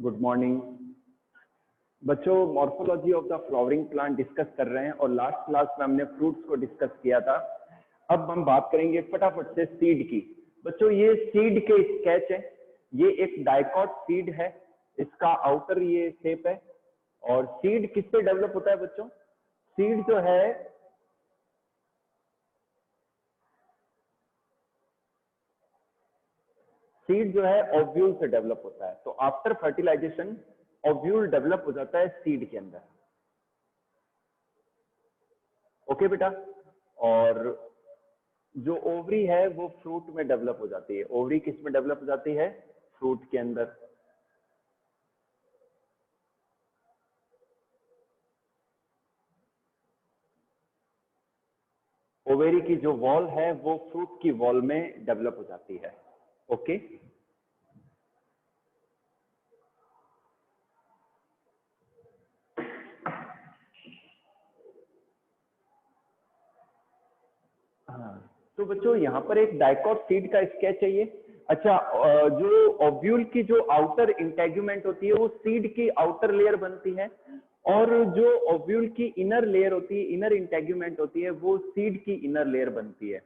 Good morning बच्चों। Morphology of the flowering plant discuss कर रहे हैं और लास्ट क्लास में हमने फ्रूट्स को डिस्कस किया था। अब हम बात करेंगे फटाफट से सीड की। बच्चों ये सीड के स्केच है। ये एक डाइकॉट सीड है, इसका आउटर ये शेप है। और सीड किससे डेवलप होता है बच्चों? सीड जो है ओव्यूल से डेवलप होता है। तो आफ्टर फर्टिलाइजेशन ओव्यूल डेवलप हो जाता है सीड के अंदर। ओके बेटा। और जो ओवरी है वो फ्रूट में डेवलप हो जाती है। ओवरी किस में डेवलप हो जाती है? फ्रूट के अंदर। ओवेरी की जो वॉल है वो फ्रूट की वॉल में डेवलप हो जाती है। ओके। हाँ, तो बच्चों यहाँ पर एक डाइकॉट सीड का स्केच है ये। अच्छा, जो ओव्यूल की जो आउटर इंटेगुमेंट होती है वो सीड की आउटर लेयर बनती है, और जो ओव्यूल की इनर लेयर होती है, इनर इंटेगुमेंट होती है, वो सीड की इनर लेयर बनती है।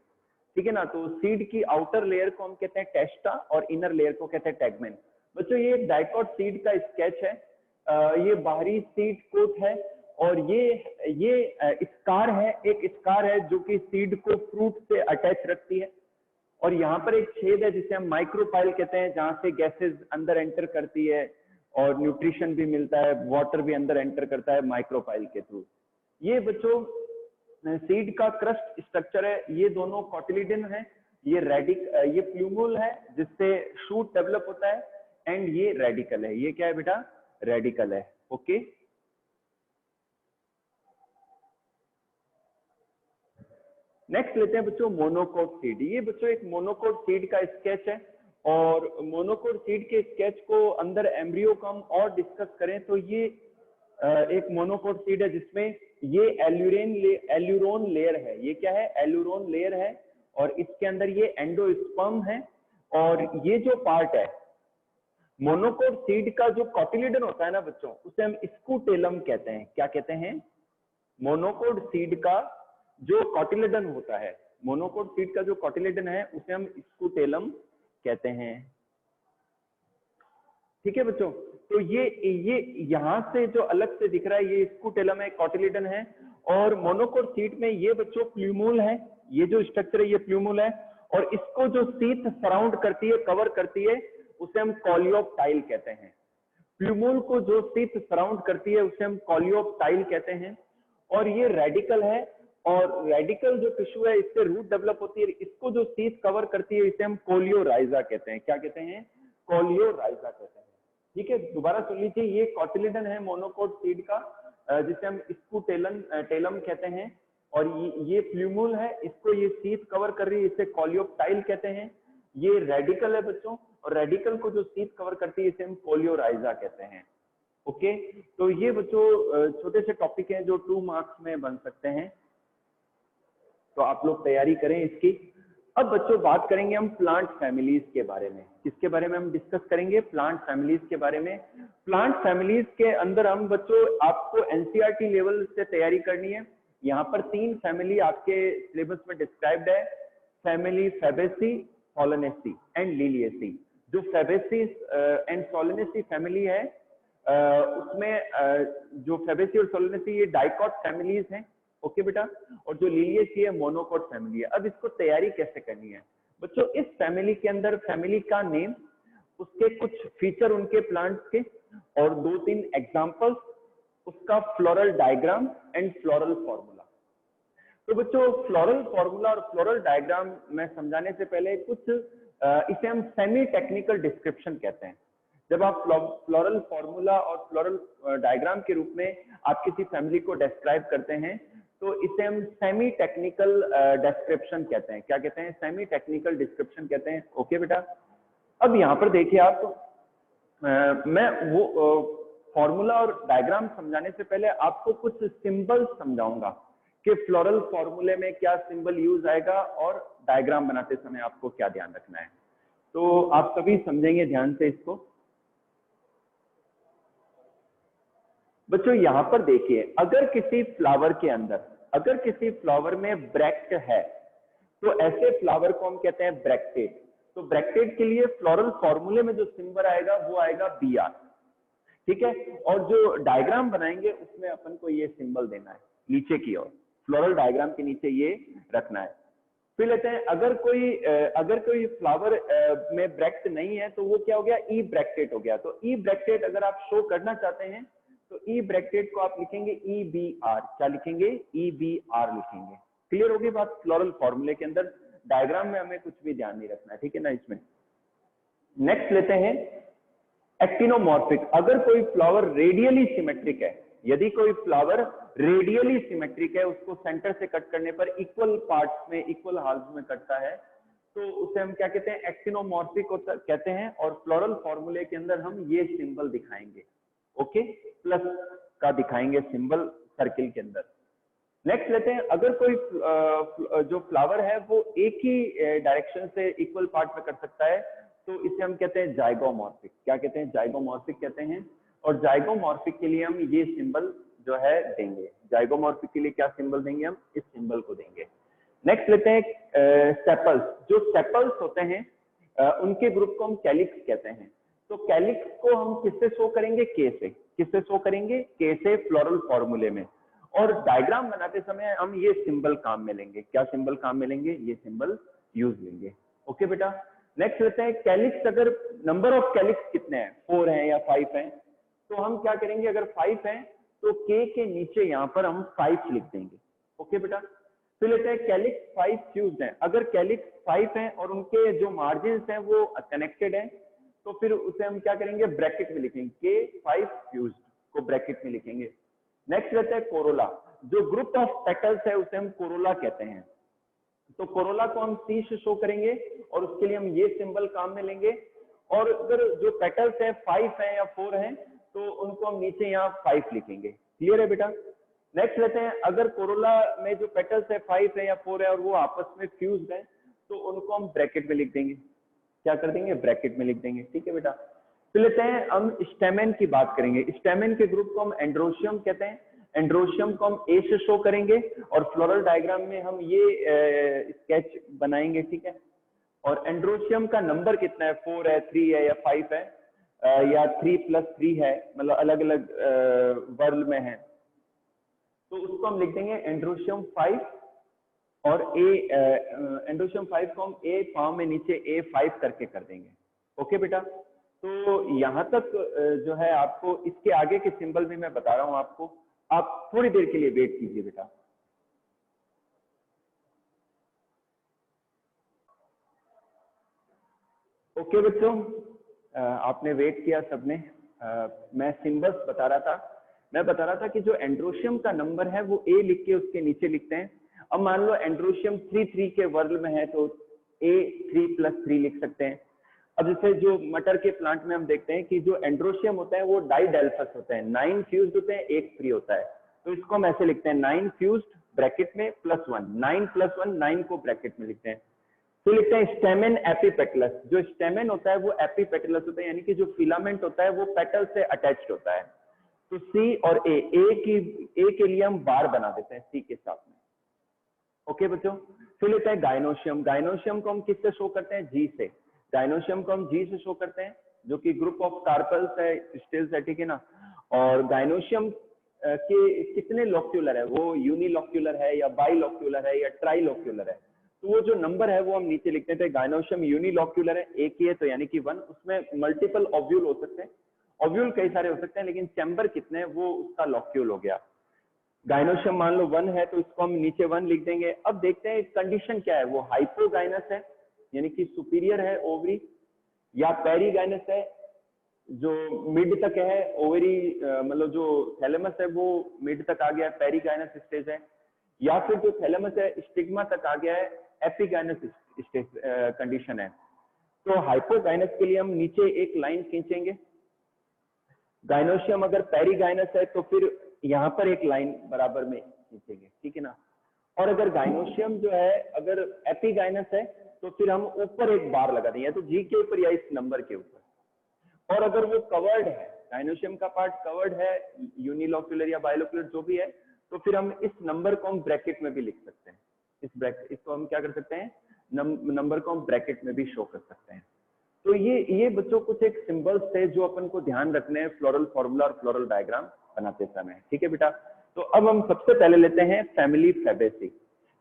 ठीक है ना। तो सीड की आउटर लेयर को हम कहते हैं टेस्टा और इनर लेयर को कहते हैं टैगमेन। बच्चों ये एक डाइकॉट सीड का स्केच है। ये बाहरी सीड कोट है, और ये स्कार है, एक स्कार है जो कि सीड को फ्रूट से अटैच रखती है। और यहाँ पर एक छेद है जिसे हम माइक्रोपाइल कहते हैं, जहां से गैसेस अंदर एंटर करती है और न्यूट्रिशन भी मिलता है, वाटर भी अंदर एंटर करता है माइक्रोपाइल के थ्रू। ये बच्चों सीड का क्रस्ट स्ट्रक्चर है। ये दोनों कॉटिलिडन है। ये प्लूमुल है जिससे शूट डेवलप होता है, एंड ये रेडिकल है। ये क्या है बेटा? रेडिकल है। ओके। नेक्स्ट लेते हैं बच्चों मोनोकोट सीड। ये बच्चों एक मोनोकोट सीड का स्केच है। और मोनोकोट सीड के स्केच को अंदर एम्ब्रियो को हम और डिस्कस करें तो ये एक मोनोकोट सीड है जिसमें ये एल्यूरोन लेयर है। ये क्या है? एल्यूरोन लेयर है। और इसके अंदर ये एंडोस्पर्म है। और ये जो पार्ट है मोनोकोट सीड का, जो कॉटिलिडन होता है ना बच्चों, उसे हम स्कूटेलम कहते हैं। क्या कहते हैं? मोनोकोट सीड का जो कॉटिलिडन होता है, मोनोकोट सीड का जो कॉटिलिडन है उसे हम स्कूटेलम कहते हैं। ठीक है बच्चों। तो ये यहां से जो अलग से दिख रहा है ये स्कूटेलम है, कॉटिलिडन है। और मोनोकोट सीड में ये बच्चों प्लूमुल है। ये जो स्ट्रक्चर है ये प्लूमुल है, और इसको जो सीथ सराउंड करती है, कवर करती है, उसे हम कॉलियोप्टाइल कहते हैं। प्लूमुल को जो सीथ सराउंड करती है उसे हम कॉलियोप्टाइल कहते हैं। और ये रेडिकल है, और रेडिकल जो टिश्यू है इससे रूट डेवलप होती है। इसको जो सीथ कवर करती है इसे हम कोलियोराइजा कहते हैं। क्या कहते हैं? कोलियोराइजा कहते हैं। ठीक है, दोबारा सुन लीजिए। ये कॉटिलिडन है मोनोकोट सीड का, जिसे हम टेलम कहते हैं। और ये प्लूमुल है, इसको ये सीथ कवर कर रही है, इसे कॉलियोप्टाइल कहते हैं। ये रेडिकल है बच्चों, और रेडिकल को जो सीथ कवर करती है इसे हम कोलियोराइजा कहते हैं। ओके। तो ये बच्चों छोटे से टॉपिक हैं जो 2 मार्क्स में बन सकते हैं, तो आप लोग तैयारी करें इसकी। अब बच्चों बात करेंगे हम प्लांट फैमिलीज के बारे में। किसके बारे में हम डिस्कस करेंगे? प्लांट फैमिलीज के बारे में। प्लांट फैमिलीज के अंदर हम बच्चों आपको एनसीईआरटी लेवल से तैयारी करनी है। यहाँ पर 3 फैमिली आपके सिलेबस में डिस्क्राइब्ड है। Family Fabaceae, Solanaceae and Liliaceae. जो फैबेसी एंड सोलेनेसी फैमिली है, उसमें जो फैबेसी और सोलेनेसी ये डाइकॉट फैमिलीज हैं। ओके बेटा। और जो लिलिएसी है मोनोकोट फैमिली है। अब इसको तैयारी कैसे करनी है बच्चों? इस फैमिली के अंदर फैमिली का नेम, उसके कुछ फीचर उनके प्लांट्स के, और 2-3 एग्जांपल्स, उसका floral diagram and floral formula. तो बच्चों फ्लोरल फॉर्मूला और फ्लोरल डायग्राम में समझाने से पहले कुछ इसे हम सेमी टेक्निकल डिस्क्रिप्शन कहते हैं। जब आप फ्लोरल फॉर्मूला और फ्लोरल डायग्राम के रूप में आप किसी फैमिली को डिस्क्राइब करते हैं तो इसे हम सेमी टेक्निकल डिस्क्रिप्शन कहते हैं। क्या कहते हैं? सेमी टेक्निकल डिस्क्रिप्शन कहते हैं। ओके बेटा। अब यहाँ पर देखिए आप, मैं वो फॉर्मूला और डायग्राम समझाने से पहले आपको कुछ सिंबल समझाऊंगा कि फ्लोरल फॉर्मूले में क्या सिंबल यूज आएगा और डायग्राम बनाते समय आपको क्या ध्यान रखना है। तो आप सभी समझेंगे ध्यान से इसको। बच्चों यहाँ पर देखिए, अगर किसी फ्लावर के अंदर, अगर किसी फ्लावर में ब्रैक्ट है तो ऐसे फ्लावर को हम कहते हैं ब्रैक्टेड। तो ब्रैक्टेड के लिए फ्लोरल फॉर्मूले में जो सिंबल आएगा वो आएगा BR, ठीक है। और जो डायग्राम बनाएंगे उसमें अपन को ये सिंबल देना है नीचे की ओर, फ्लोरल डायग्राम के नीचे ये रखना है। फिर लेते हैं अगर कोई फ्लावर में ब्रैक्ट नहीं है तो वो क्या हो गया, ई ब्रैक्टेड हो गया। तो ई ब्रैक्टेड अगर आप शो करना चाहते हैं तो ई ब्रैक्टेड को आप लिखेंगे EBR। क्या लिखेंगे, EBR लिखेंगे। क्लियर होगी बात। फ्लोरल फॉर्मूले के अंदर डायग्राम में हमें कुछ भी ध्यान नहीं रखना है, ठीक है ना। इसमें नेक्स्ट लेते हैं एक्टिनोमॉर्फिक। अगर कोई फ्लावर रेडियली सिमेट्रिक है, यदि कोई फ्लावर रेडियली सिमेट्रिक है, उसको सेंटर से कट करने पर इक्वल पार्ट्स में, इक्वल हाल्स में कटता है, तो उसे हम क्या कहते हैं, एक्टिनोमॉर्फिक कहते हैं। और फ्लोरल फॉर्मूले के अंदर हम ये सिंबल दिखाएंगे, ओके, प्लस का दिखाएंगे सिंबल सर्किल के अंदर। नेक्स्ट लेते हैं, अगर कोई जो फ्लावर है वो एक ही डायरेक्शन से इक्वल पार्ट में कर सकता है तो इसे हम कहते हैं जाइगोमॉर्फिक। क्या कहते हैं, जाइगोमॉर्फिक कहते हैं। और जाइगोमॉर्फिक के लिए हम ये सिंबल जो है देंगे, जाइगोमॉर्फिक के लिए क्या सिंबल देंगे, हम इस सिंबल को देंगे। नेक्स्ट लेते हैं सेपल्स। जो सेपल्स होते हैं उनके ग्रुप को हम कैलिक्स कहते हैं। तो कैलिक्स को हम किससे शो करेंगे, के से। किससे शो करेंगे, के से, फ्लोरल फॉर्मूले में। और डायग्राम बनाते समय हम ये सिंबल काम में लेंगे। क्या सिंबल काम में लेंगे, ये सिंबल यूज लेंगे, ओके बेटा। नेक्स्ट लेते हैं कैलिक्स। अगर नंबर ऑफ कैलिक्स कितने हैं, 4 हैं या 5 हैं, तो हम क्या करेंगे, अगर 5 हैं तो के के नीचे यहाँ पर हम 5 लिख देंगे, ओके बेटा। फिर लेते हैं कैलिक्स 5 फ्यूज्ड हैं। अगर कैलिक्स 5 हैं और उनके जो मार्जिन हैं वो कनेक्टेड हैं तो फिर उसे हम क्या करेंगे, ब्रैकेट में लिखेंगे, के 5 फ्यूज्ड को ब्रैकेट में लिखेंगे। नेक्स्ट रहता है कोरोला। जो ग्रुप ऑफ पेटल्स है उसे हम कोरोला कहते हैं। तो कोरोला को हम C से शो करेंगे और उसके लिए हम ये सिंबल काम में लेंगे। और अगर जो पेटल्स है 5 है या 4 हैं तो उनको हम नीचे यहाँ 5 लिखेंगे। क्लियर है बेटा। नेक्स्ट लेते हैं, अगर कोरोला में जो पेटल्स है 5 है या 4 है और वो आपस में फ्यूज्ड है तो उनको हम ब्रैकेट में लिख देंगे। क्या कर देंगे, ब्रैकेट में लिख देंगे, ठीक है बेटा। फिर लेते हैं हम स्टेमेन की बात करेंगे। स्टेमेन के ग्रुप को हम एंड्रोशियम कहते हैं। एंड्रोशियम को हम A से शो करेंगे और फ्लोरल डायग्राम में हम ये स्केच बनाएंगे, ठीक है। और एंड्रोशियम का नंबर कितना है, 4 है, 3 है या 5 है, या 3+3 है, मतलब अलग अलग वर्ल में है, तो उसको हम लिख देंगे एंड्रोशियम 5। और एंड्रोशियम 5 को हम A फॉर्म में नीचे A5 करके कर देंगे, ओके बेटा। तो यहाँ तक जो है आपको, इसके आगे के सिंबल भी मैं बता रहा हूँ आपको, आप थोड़ी देर के लिए वेट कीजिए बेटा। ओके बच्चों, आपने वेट किया सबने। मैं सिंबल्स बता रहा था। मैं बता रहा था कि जो एंड्रोशियम का नंबर है वो A लिख के उसके नीचे लिखते हैं। अब मान लो एंड्रोशियम 3 के वर्ल में है तो A 3+3 लिख सकते हैं। अब जैसे जो मटर के प्लांट में हम देखते हैं कि जो एंड्रोशियम होता है वो डाइडेल्फस होते हैं, 9 फ्यूज्ड होते हैं, 1 फ्री होता है। तो इसको हम ऐसे लिखते हैं 9 फ्यूज्ड ब्रैकेट में +1, 9+1, 9 को ब्रैकेट में लिखते हैं। तो लिखते हैं स्टेमेन एपीपेटलस। जो स्टेमेन होता है वो एपीपेटलस होता है, यानी कि जो फिलामेंट होता है वो पेटल से अटैच्ड होता है। तो C और A के लिए हम बार बना देते हैं C के साथ में, ओके बच्चों। फिर लेते हैं गाइनोशियम। गाइनोशियम को हम किससे शो करते हैं, G से। गाइनोशियम को हम G से शो करते हैं, जो कि ग्रुप ऑफ कार्पल्स है, स्टिल्स है, ठीक है ना। और गाइनोशियम के कितने लॉक्यूलर है, वो यूनिलॉक्यूलर है या बाइलॉक्यूलर है या ट्राइलॉक्यूलर है, तो वो जो नंबर है वो हम नीचे लिखते थे। गाइनोशियम यूनिलॉक्यूलर है, एक ही है तो यानी कि 1। उसमें मल्टीपल ओव्यूल हो सकते हैं, ओव्यूल कई सारे हो सकते हैं, लेकिन चैम्बर कितने हैं वो उसका लॉक्यूल हो गया। गाइनोशियम मान लो 1 है तो इसको हम नीचे 1 लिख देंगे। अब देखते हैं कंडीशन क्या है, वो हाइपोगाइनस है यानी कि सुपीरियर है ओवरी, या पेरीगाइनस है जो मिड तक है ओवरी, मतलब जो थैलेमस है वो मिड तक आ गया है, पेरीगाइनस स्टेज है, या फिर जो थैलेमस है स्टिग्मा तक आ गया है, एपिगाइनस स्टेज कंडीशन है। तो हाइपोगाइनस के लिए हम नीचे एक लाइन खींचेंगे। गाइनोशियम अगर पेरीगाइनस है तो फिर यहाँ पर एक लाइन बराबर में खींचेंगे, ठीक है ना। और अगर गाइनोशियम जो है अगर एपिगाइनस है तो फिर हम ऊपर एक बार लगा देंगे, तो G के ऊपर या इस नंबर के ऊपर। और अगर वो कवर्ड है गायनोशियम का पार्ट कवर्ड है, यूनिलोक्यूलर या बाइलोक्यूलर जो भी है, तो फिर हम इस नंबर को हम ब्रैकेट में भी लिख सकते हैं। इसको हम क्या कर सकते हैं, नंबर को हम ब्रैकेट में भी शो कर सकते हैं। तो ये बच्चों कुछ एक सिंबल्स थे जो अपन को ध्यान रखने हैं फ्लोरल फॉर्मूला और फ्लोरल डायग्राम बनाते समय। ठीक है बेटा, तो अब हम सबसे पहले लेते हैं फैमिली फैबेसी।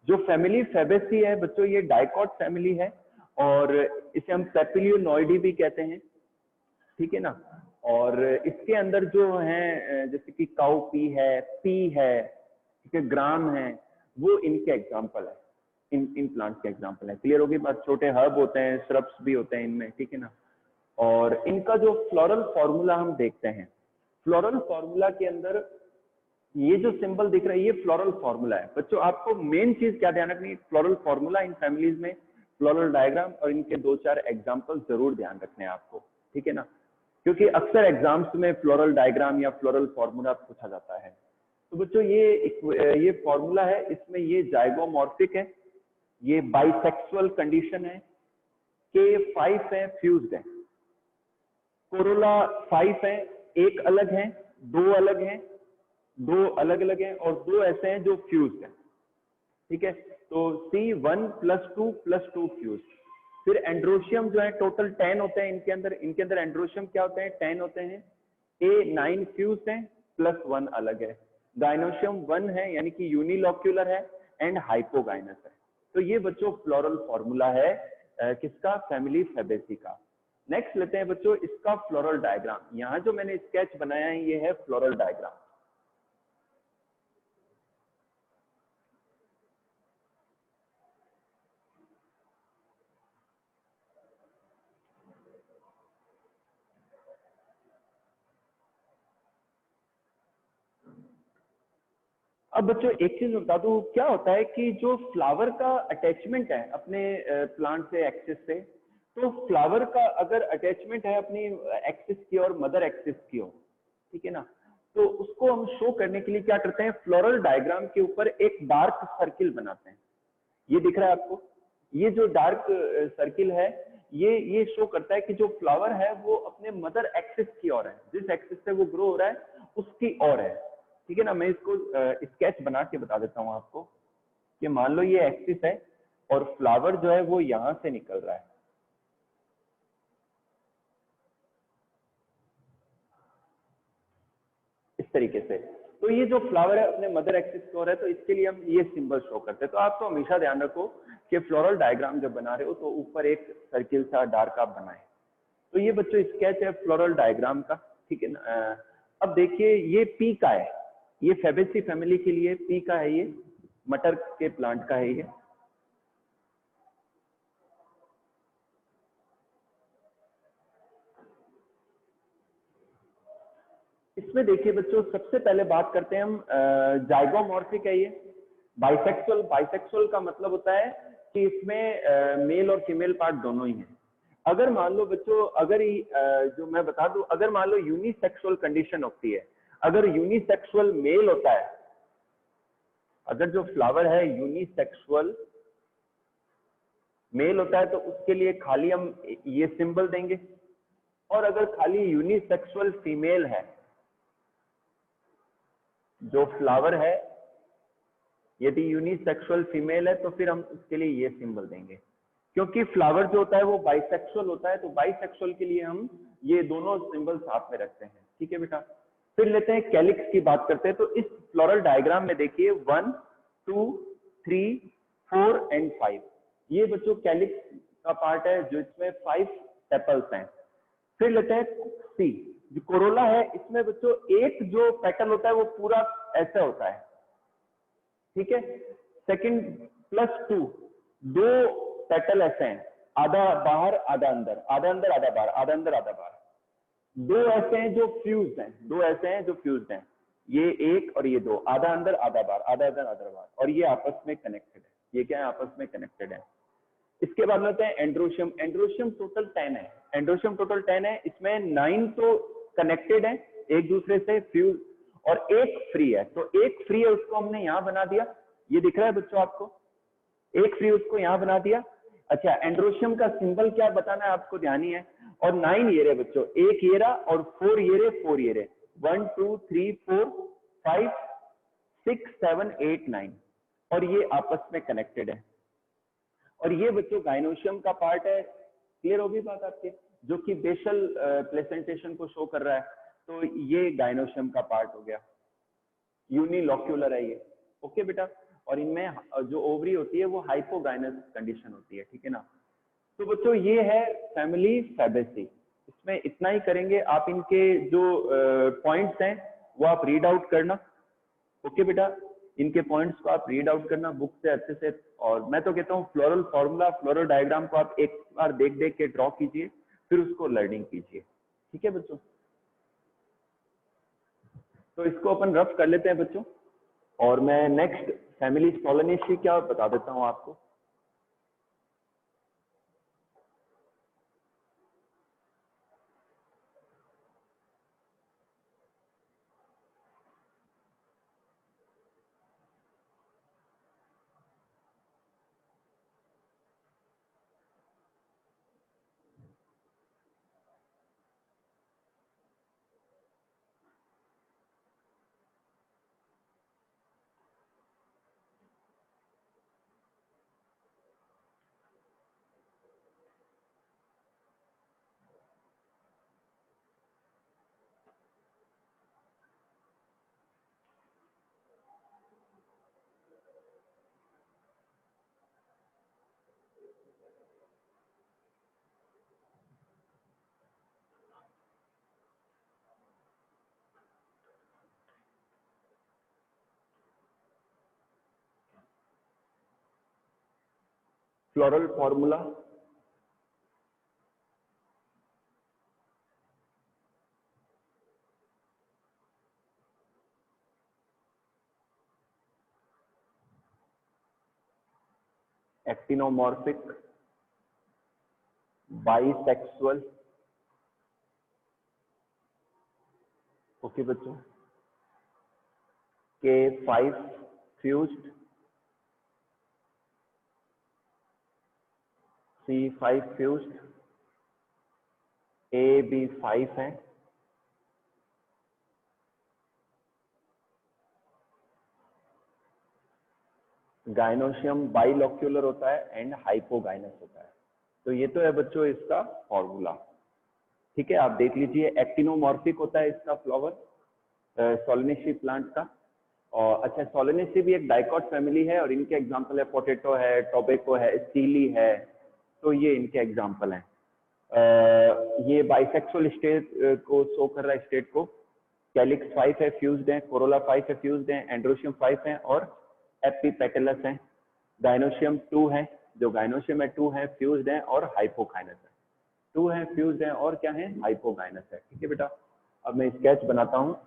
जो फैमिली फैबेसी है बच्चों, ये डाइकॉट फैमिली है और इसे हम पेपिलियोनॉइडी भी कहते हैं। ठीक है ना, और इसके अंदर जो है जैसे कि काउपी है, पी है, ठीक है, ग्राम है, वो इनके एग्जाम्पल है, इन प्लांट्स के एग्जाम्पल है। क्लियर होगी बात? छोटे हर्ब होते हैं, श्रब्स भी होते हैं इनमें, ठीक है ना। और इनका जो फ्लोरल फॉर्मूला हम देखते हैं, फ्लोरल फॉर्मूला के अंदर ये जो सिंबल दिख रहा है ये फ्लोरल फॉर्मूला है। बच्चों आपको मेन चीज क्या ध्यान रखनी है, फ्लोरल फॉर्मूला इन फैमिलीज में, फ्लोरल डायग्राम और इनके 2-4 एग्जाम्पल जरूर ध्यान रखने हैं आपको, ठीक है ना, क्योंकि अक्सर एग्जाम्स में फ्लोरल डायग्राम या फ्लोरल फॉर्मूला पूछा जाता है। तो बच्चों ये फॉर्मूला है, इसमें ये जाइगोमॉर्फिक है, ये बाइसेक्सुअल कंडीशन है, K5 है, फ्यूज्ड है, कोरोला 5 है, एक अलग है, 2 अलग हैं, 2 अलग अलग हैं और 2 ऐसे हैं जो फ्यूज्ड है। ठीक है, तो C1 + 2 + 2 फ्यूज। फिर एंड्रोशियम जो है टोटल 10 होते हैं इनके अंदर एंड्रोशियम क्या होते हैं, 10 होते हैं। A9 फ्यूज है +1 अलग है। गाइनोशियम 1 है यानी कि यूनिलोक्यूलर है एंड हाइपोगाइनस है। तो ये बच्चों फ्लोरल फॉर्मूला है किसका, फैमिली फैबेसी का। नेक्स्ट लेते हैं बच्चों इसका फ्लोरल डायग्राम। यहाँ जो मैंने स्केच बनाया है ये है फ्लोरल डायग्राम। अब बच्चों एक चीज बता दूं, क्या होता है कि जो फ्लावर का अटैचमेंट है अपने प्लांट से एक्सिस से, तो फ्लावर का अगर अटैचमेंट है अपनी एक्सिस की और मदर एक्सिस की ओर, ठीक है ना, तो उसको हम शो करने के लिए क्या करते हैं, फ्लोरल डायग्राम के ऊपर एक डार्क सर्किल बनाते हैं। ये दिख रहा है आपको, ये जो डार्क सर्किल है ये शो करता है कि जो फ्लावर है वो अपने मदर एक्सिस की ओर है, जिस एक्सिस से वो ग्रो हो रहा है उसकी ओर है। ठीक है ना, मैं इसको स्केच बना के बता देता हूँ आपको कि मान लो ये एक्सिस है और फ्लावर जो है वो यहां से निकल रहा है, इस तरीके से। तो ये जो फ्लावर है अपने मदर एक्सिस की ओर है, तो इसके लिए हम ये सिंबल शो करते हैं। तो आपको हमेशा ध्यान रखो कि फ्लोरल डायग्राम जब बना रहे हो तो ऊपर एक सर्किल सा डार्क आप बनाए। तो ये बच्चों स्केच है फ्लोरल डायग्राम का, ठीक है ना। अब देखिए ये पी का है, ये फैबेसी फैमिली के लिए पी का है, ये मटर के प्लांट का है ये। इसमें देखिए बच्चों सबसे पहले बात करते हैं हम, जाइगोमॉर्फिक है ये, बाइसेक्सुअल। बाइसेक्सुअल का मतलब होता है कि इसमें मेल और फीमेल पार्ट दोनों ही हैं। अगर मान लो बच्चों, अगर जो मैं बता दूं, अगर मान लो यूनिसेक्सुअल कंडीशन होती है, अगर यूनिसेक्सुअल मेल होता है, अगर जो फ्लावर है यूनिसेक्सुअल मेल होता है तो उसके लिए खाली हम ये सिंबल देंगे, और अगर खाली यूनिसेक्सुअल फीमेल है, जो फ्लावर है यदि यूनिसेक्सुअल फीमेल है तो फिर हम उसके लिए ये सिंबल देंगे। क्योंकि फ्लावर जो होता है वो बाइसेक्सुअल होता है, तो बाइसेक्सुअल के लिए हम ये दोनों सिंबल साथ में रखते हैं। ठीक है बेटा, फिर लेते हैं कैलिक्स की बात करते हैं। तो इस फ्लोरल डायग्राम में देखिए 1 2 3 4 एंड 5, ये बच्चों कैलिक्स का पार्ट है जो इसमें 5 सेपल्स हैं। फिर लेते हैं सी, जो कोरोला है, इसमें बच्चों एक जो पेटल होता है वो पूरा ऐसा होता है, ठीक है। सेकंड +2, 2 पेटल ऐसे हैं, आधा बाहर आधा अंदर, आधा अंदर आधा बाहर, आधा अंदर आधा बाहर। 2 ऐसे हैं जो फ्यूज्ड हैं, 2 ऐसे हैं जो फ्यूज्ड हैं, ये एक और ये 2, आधा अंदर आधा बाहर, आधा अंदर आधा बाहर, और ये आपस में कनेक्टेड है। ये क्या है, आपस में कनेक्टेड है। इसके बाद लेते हैं एंड्रोशियम। एंड्रोशियम टोटल 10 है, एंड्रोशियम टोटल 10 है, इसमें 9 तो कनेक्टेड है एक दूसरे से फ्यूज, और एक फ्री है। तो एक फ्री है उसको हमने यहां बना दिया, ये दिख रहा है बच्चों आपको, एक फ्री उसको यहां बना दिया। अच्छा, एंड्रोशियम का सिंबल क्या बताना है आपको ध्यान ही है, और 9 ईयर है बच्चों, 1 ईयर और 4 ईयर है, 4 ईयर है, 1 2 3 4 5 6 7 8 9, और ये आपस में कनेक्टेड है। और ये बच्चों गाइनोशियम का पार्ट है। क्लियर होगी बात आपके, जो कि बेसल प्लेसेंटेशन को शो कर रहा है, तो ये गाइनोशियम का पार्ट हो गया, यूनिलोक्यूलर है ये। ओके बेटा, और इनमें जो ओवरी होती है वो हाइपोगाइनस कंडीशन होती है, ठीक है ना। तो बच्चों ये है फैमिली फैबेसी, इसमें इतना ही करेंगे। आप इनके जो पॉइंट्स हैं वो आप रीड आउट करना। ओके बेटा, इनके पॉइंट्स को आप रीड आउट करना बुक से अच्छे से। और मैं तो कहता हूँ फ्लोरल फॉर्मूला, फ्लोरल डायग्राम को आप एक बार देख देख के ड्रॉ कीजिए, फिर उसको लर्निंग कीजिए, ठीक है बच्चों। तो इसको अपन रफ कर लेते हैं बच्चों, और मैं नेक्स्ट फैमिली सोलनेसी क्या बता देता हूँ आपको। Floral formula, actinomorphic, bisexual. Okay बच्चों, K5 fused, C5 fused, AB5 है, गाइनोशियम बाइलोक्यूलर होता है एंड हाइपोगाइनस होता है। तो ये तो है बच्चों इसका फॉर्मूला, ठीक है। आप देख लीजिए, एक्टिनोमॉर्फिक होता है इसका फ्लावर सोलनेसी प्लांट का। और अच्छा, सोलनेसी भी एक डाइकॉट फैमिली है, और इनके एग्जांपल है पोटैटो है, टोबैको है, स्टीली है, तो ये इनके एग्जांपल हैं। ये बाइसेक्सुअल स्टेट को शो कर रहा है, स्टेट को। कैलिक्स 5 है, फ्यूज्ड है, कोरोला 5 है, फ्यूज्ड है, एंड्रोशियम 5 है, और एपिपेटलस है। गाइनोशियम 2 है, जो गाइनोशियम है 2 है, फ्यूज्ड है और हाइपोगाइनस है। 2 है, फ्यूज्ड है, और क्या है, हाइपोगाइनस है, ठीक है बेटा। अब मैं स्केच बनाता हूँ।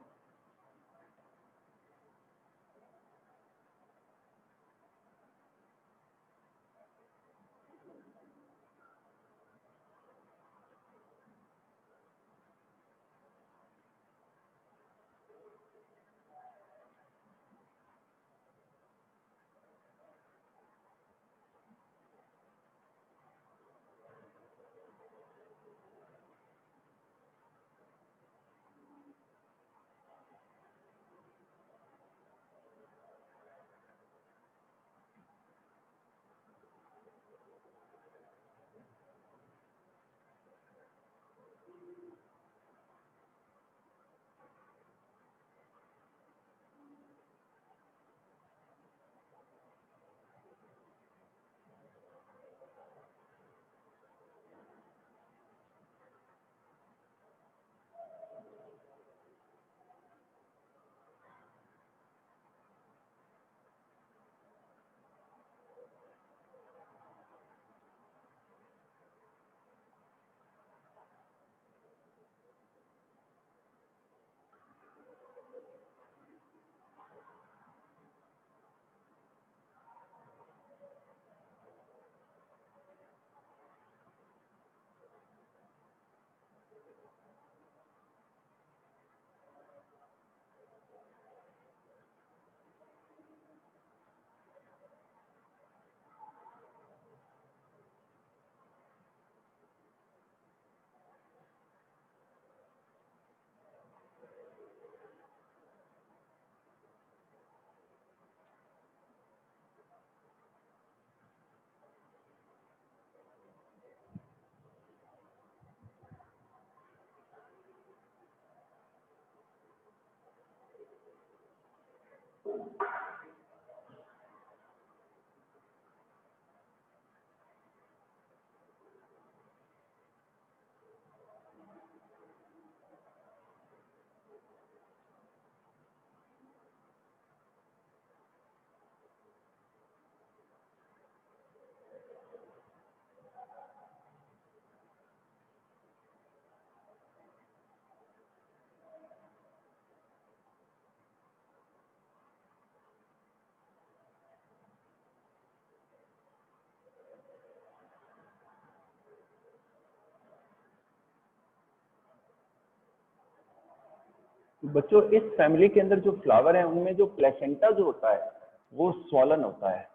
बच्चों इस फैमिली के अंदर जो फ्लावर है उनमें जो प्लेसेंटा जो होता है वो स्वॉलन होता है।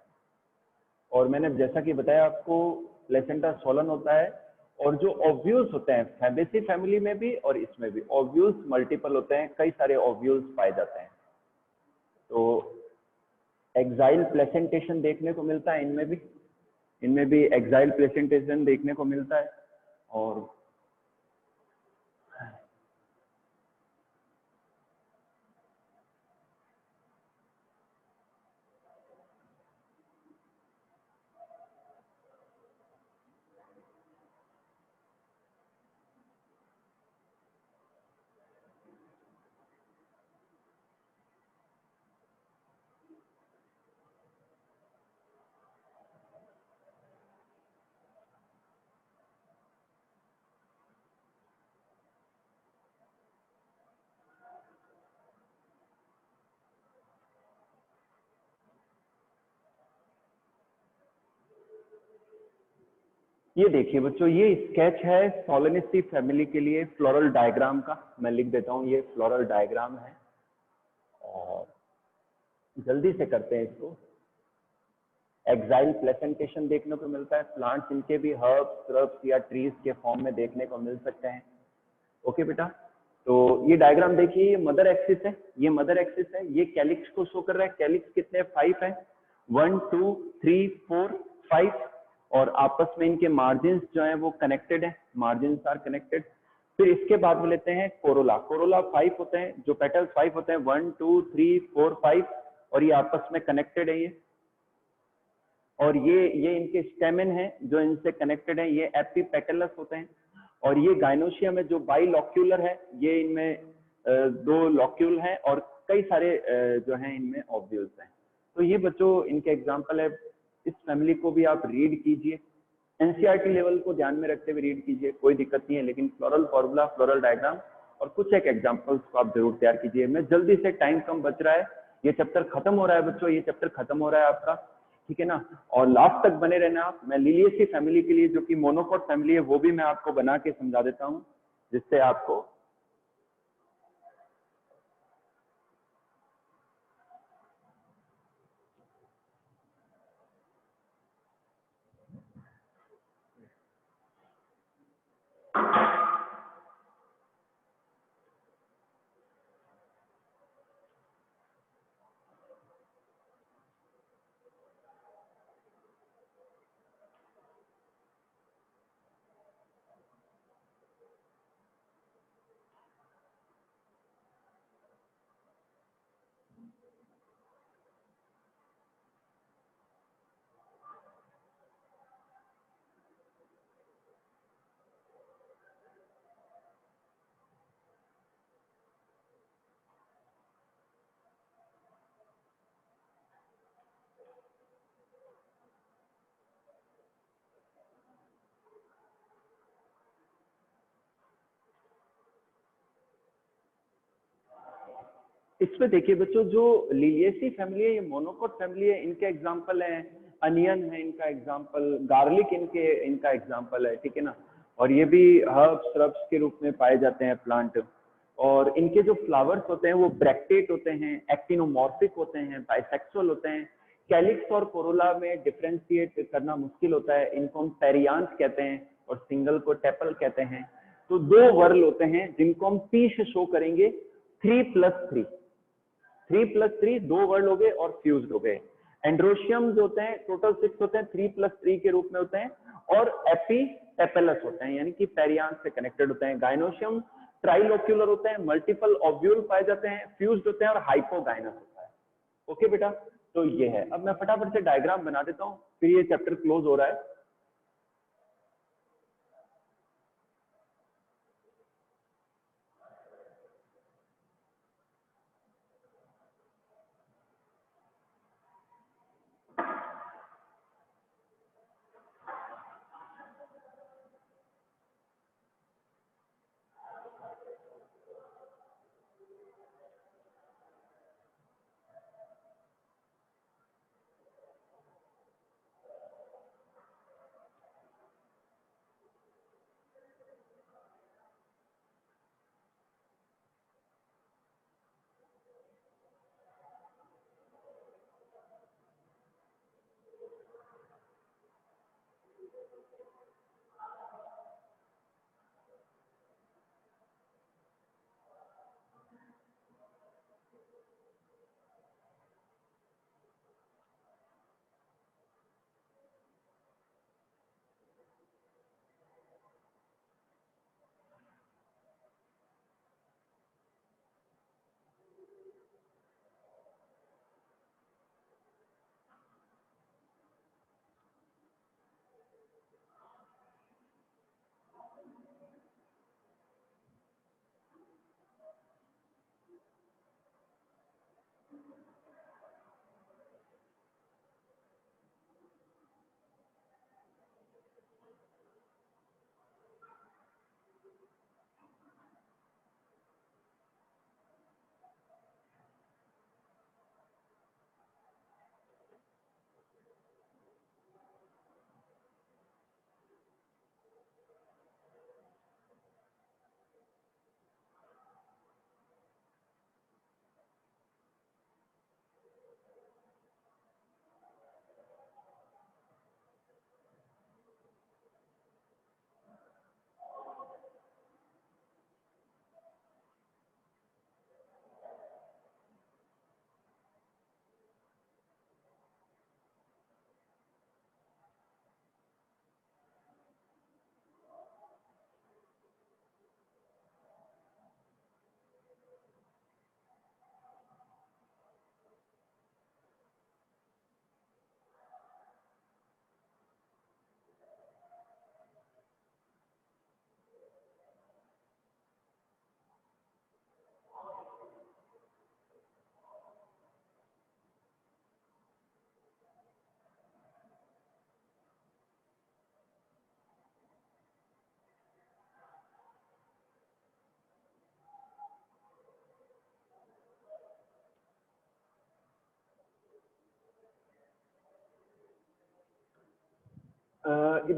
और मैंने जैसा कि बताया आपको, प्लेसेंटा स्वॉलन होता है। और जो ओव्यूल्स होते हैं फैबेसी फैमिली में भी और इसमें भी ओव्यूल्स मल्टीपल होते हैं, कई सारे ओव्यूल्स पाए जाते हैं। तो एक्साइल प्लेसेंटेशन देखने को मिलता है इनमें भी एक्साइल प्लेसेंटेशन देखने को मिलता है। और ये देखिए बच्चों, ये स्केच है सोलेनेसी फैमिली के लिए फ्लोरल डायग्राम का। मैं लिख देता हूँ, ये फ्लोरल डायग्राम है। और जल्दी से करते हैं इसको। एक्साइल प्लेसेंटेशन देखने को मिलता है, प्लांट्स इनके भी हर्ब्स, श्रब्स या ट्रीज के फॉर्म में देखने को मिल सकते हैं। ओके बेटा, तो ये डायग्राम देखिए, ये मदर एक्सिस है, ये मदर एक्सिस है, ये कैलिक्स को शो कर रहा है। कैलिक्स कितने 5 है, 1 2 3 4 5। और आपस में इनके मार्जिन जो है वो कनेक्टेड है, मार्जिन आर कनेक्टेड। फिर इसके बाद में लेते हैं कोरोला। कोरोला 5 होते हैं, जो पेटल्स 5 होते हैं, 1 2 3 4 5। और ये आपस में कनेक्टेड है ये। और ये इनके स्टेमेन है जो इनसे कनेक्टेड है, ये एपीपेटलस होते हैं। और ये गाइनोशियम है जो बाइलॉक्यूलर है, ये इनमें 2 लॉक्यूल हैं और कई सारे जो हैं इनमें ओव्यूल्स हैं। तो ये बच्चों इनके एग्जांपल है। इस फैमिली को भी आप रीड कीजिए, एनसीईआरटी लेवल को ध्यान में रखते हुए रीड कीजिए, कोई दिक्कत नहीं है। लेकिन फ्लोरल फॉर्मूला, फ्लोरल डायग्राम और कुछ एक एग्जांपल्स को आप जरूर तैयार कीजिए। मैं जल्दी से, टाइम कम बच रहा है, ये चैप्टर खत्म हो रहा है बच्चों, ये चैप्टर खत्म हो रहा है आपका, ठीक है ना। और लास्ट तक बने रहना आप। मैं लिलियेसी फैमिली के लिए, जो कि मोनोकोट फैमिली है, वो भी मैं आपको बना के समझा देता हूँ, जिससे आपको इसमें देखिए बच्चों, जो लिलियेसी फैमिली है, ये मोनोकोट फैमिली है, इनके एग्जांपल हैं अनियन है, इनका एग्जांपल गार्लिक, इनका एग्जांपल है, ठीक है ना। और ये भी हर्ब्स, श्रब्स के रूप में पाए जाते हैं प्लांट। और इनके जो फ्लावर्स होते हैं वो ब्रैक्टेट होते हैं, एक्टिनोमॉर्फिक होते हैं, बाइसेक्सुअल होते हैं। कैलिक्स और कोरोला में डिफ्रेंशिएट करना मुश्किल होता है, इनको हम पेरियांस कहते हैं और सिंगल को टेपल कहते हैं। तो 2 वर्ल होते हैं जिनको हम पी से शो करेंगे, 3+3, 3+3, 2 वर्ड हो गए और फ्यूज्ड हो गए। एंड्रोशियम जो होते हैं टोटल 6 होते हैं, 3+3 के रूप में होते हैं। और एपीटेपेलस होते हैं, यानी कि पेरियांस से कनेक्टेड होते हैं। गाइनोशियम ट्राइलोक्यूलर होते हैं, मल्टीपल ओव्यूल पाए जाते हैं, फ्यूज्ड होते हैं और हाइपोगाइनस होता है। ओके बेटा, तो ये है। अब मैं फटाफट से डायग्राम बना देता हूँ, फिर ये चैप्टर क्लोज हो रहा है।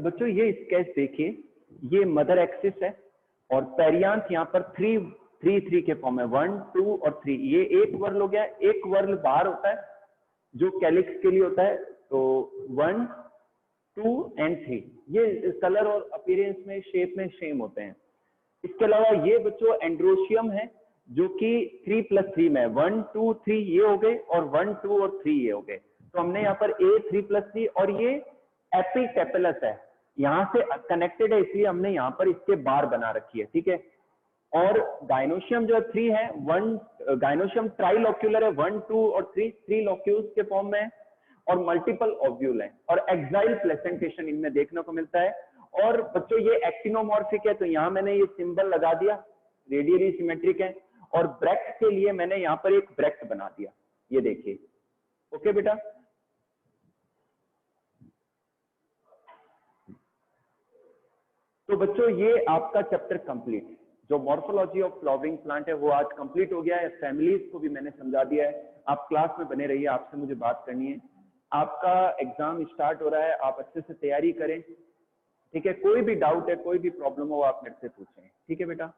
बच्चों ये स्केच देखिए, ये मदर एक्सिस है और पेरियांथ यहाँ पर 3 के फॉर्म है, 1 2 और 3। ये एक वर्ल हो गया, एक वर्ल बाहर होता है जो कैलिक्स के लिए होता है, तो 1 2 एंड 3 ये कलर और अपीयरेंस में, शेप में सेम होते हैं। इसके अलावा ये बच्चों एंड्रोशियम है जो कि 3+3 में 1 2 3 ये हो गए और 1 2 और 3 ये हो गए। तो हमने यहाँ पर A 3+3 और ये एपिटेपलस है, यहाँ से कनेक्टेड है, इसलिए हमने यहाँ पर इसके बार बना रखी है, ठीक है। और गाइनोशियम जो 3 है, 1 गाइनोशियम ट्राइलोक्यूलर है, 1 2 और 3 लोक्यूल्स के फॉर्म में है और मल्टीपल ओव्यूल है और एक्साइल प्लेसेंटेशन इनमें देखने को मिलता है। और बच्चों ये एक्टिनोमॉर्फिक है, तो यहाँ मैंने ये सिंबल लगा दिया, रेडियली सिमेट्रिक है। और ब्रेक्ट के लिए मैंने यहाँ पर एक ब्रेक्ट बना दिया, ये देखिए। ओके बेटा, तो बच्चों ये आपका चैप्टर कंप्लीट, जो मॉर्फोलॉजी ऑफ फ्लावरिंग प्लांट है वो आज कंप्लीट हो गया है। फैमिलीज को भी मैंने समझा दिया है। आप क्लास में बने रहिए, आपसे मुझे बात करनी है। आपका एग्जाम स्टार्ट हो रहा है, आप अच्छे से तैयारी करें, ठीक है। कोई भी डाउट है, कोई भी प्रॉब्लम हो, आप मेरे से पूछें, ठीक है बेटा।